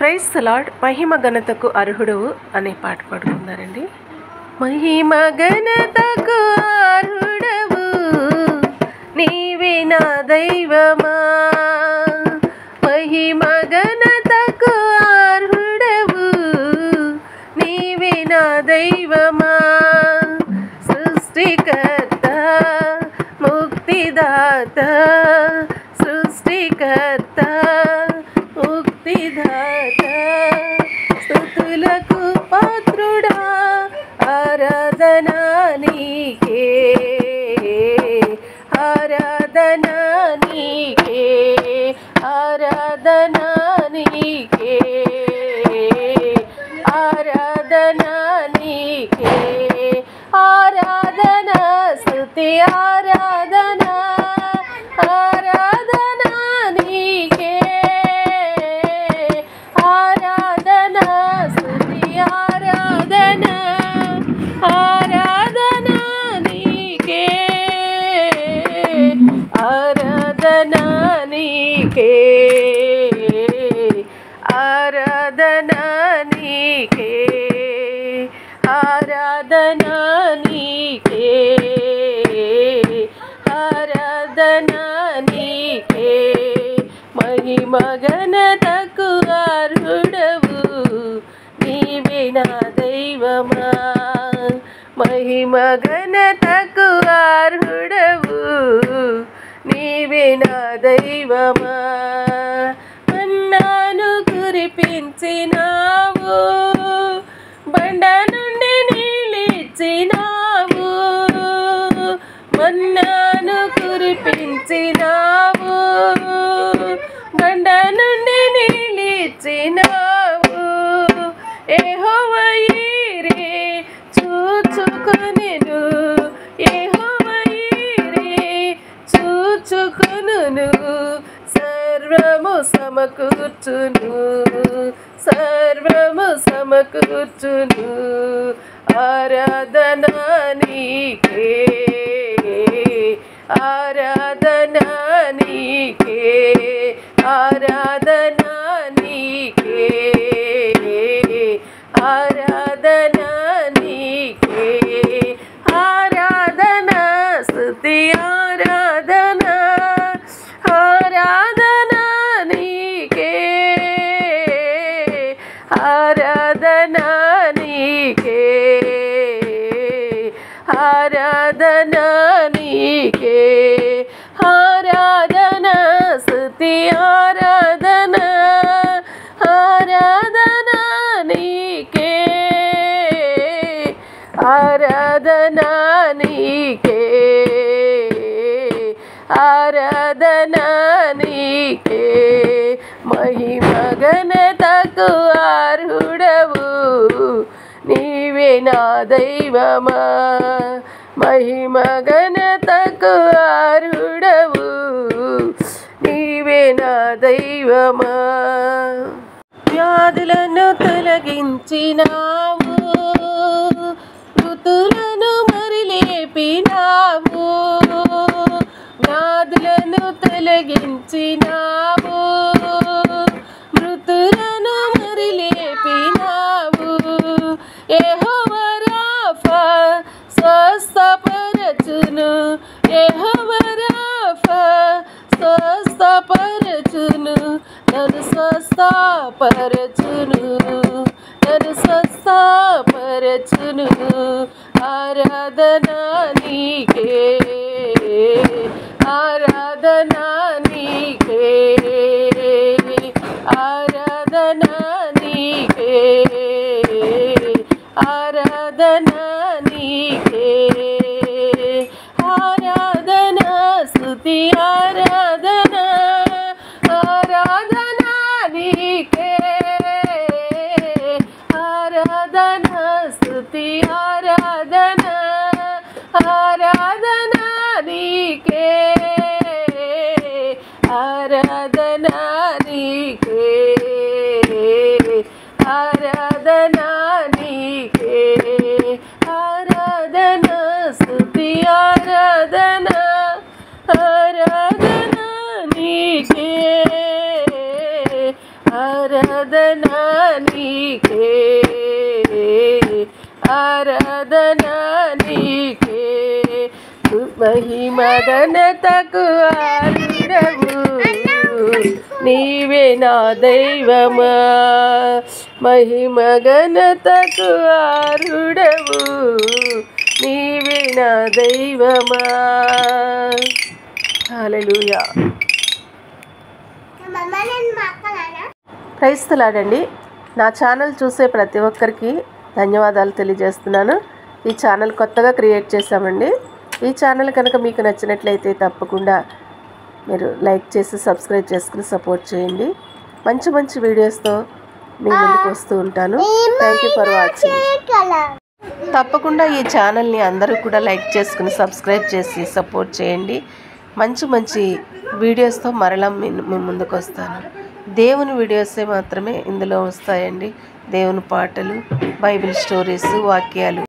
Praise the lord. మహిమ ఘనతకు అర్హుడు అనే పాట పాడుకుందారండి. మహిమ ఘనతకు అర్హుడవు నీవే నా దైవమా, మహిమ ఘనతకు అర్హుడవు నీవే నా దైవమా, సృష్టికర్త ముక్తిదాత, సృష్టికర్త ముక్తిదాత, స్తుతులకు పాత్రుడా ఆరాధనా నీకే, ఆరాధనా నీకే, ఆరాధనా నీకే, ఆరాధనా నీకే, ఆరాధనా స్తుతి ఆరాధనా, ఆరాధనా నీకే, ఆరాధనా స్తుతి ఆరాధనా, ఆరాధనా నీకే, ఆరాధనా నీకే, ఆరాధనా నీకే, ఆరాధనా నీకే, ఆరాధనా నీకే, మహిమ ఘనతకు అర్హుడవు నీవే నా దైవమా, మహిమ ఘనతకు అర్హుడవు నీవే నా దైవమా, మన్నాను కురిపించినావు, బండ నుండి నీళ్ళిచ్చినావు, మన్నాను కురిపించినావు, బండ నుండి నీళ్ళిచ్చినావు, యెహోవా యీరే చూచుకొనెను, యెహోవా యీరే చూచుకొనును, సర్వము సమకూర్చును, సర్వము సమకూర్చును, ఆరాధనా నీకే, ఆరాధనా నీకే, ఆరాధనా నీకే, ఆరాధనా నీకే, ఆరాధనా స్తుతి ఆరాధనా, ఆరాధనా నీకే, ఆరాధనా నీకే, ఆరాధనా నీకే, ఆరాధనా స్తుతి ఆరాధనా, ఆరాధనా నీకే, ఆరాధనా నీకే, ఆరాధనా నీకే, మహిమ ఘనతకు అర్హుడవు నీవే నా దైవమా, మహిమ ఘనతకు అర్హుడవు నీవే నా దైవమా, వ్యాధులను తొలగించినావు, మృతులను మరిలేపినావు, వ్యాధులను తొలగించినావు, మృతులను మరిలేపినావు, యెహోవా రాఫా స్వస్థపరచును, యెహోవా రాఫా స్వస్థపరచును, నన్ను స్వస్థపరచును, నన్ను స్వస్థపరచును, ఆరాధనా నీకే, ఆరాధనా నీకే, ఆరాధనా నీకే, ఆరాధనా నీకే, ఆరాధనా స్తుతి ఆరాధనా, ఆరాధనా నీకే, ఆరాధనా స్తుతి ఆరాధనా, ఆరాధనా నీకే, ఆరాధనా నీకే, ఆరాధనా నీకే, ఆరాధనా స్తుతి ఆరాధనా, ఆరాధనా నీకే, ఆరాధనా నీకే ఆరాధనా నీకే మహిమ ఘనతకు ఆరుడవు నీవే నా దైవమా మహిమ ఘనతకు ఆరుడవు నీవే నా దైవమా హల్లెలూయా. క్రైస్తలాడండి. నా ఛానల్ చూసే ప్రతి ఒక్కరికి ధన్యవాదాలు తెలియజేస్తున్నాను. ఈ ఛానల్ కొత్తగా క్రియేట్ చేశామండి. ఈ ఛానల్ కనుక మీకు నచ్చినట్లయితే తప్పకుండా మీరు లైక్ చేసి సబ్స్క్రైబ్ చేసుకుని సపోర్ట్ చేయండి. మంచి మంచి వీడియోస్తో మీ ముందుకు వస్తూ ఉంటాను. Thank you for watching. తప్పకుండా ఈ ఛానల్ని అందరూ కూడా లైక్ చేసుకుని సబ్స్క్రైబ్ చేసి సపోర్ట్ చేయండి. మంచి మంచి వీడియోస్తో మరలా మీ ముందుకు వస్తాను. దేవుని వీడియోసే మాత్రమే ఇందులో వస్తాయండి. దేవుని పాటలు, బైబిల్ స్టోరీస్, వాక్యాలు.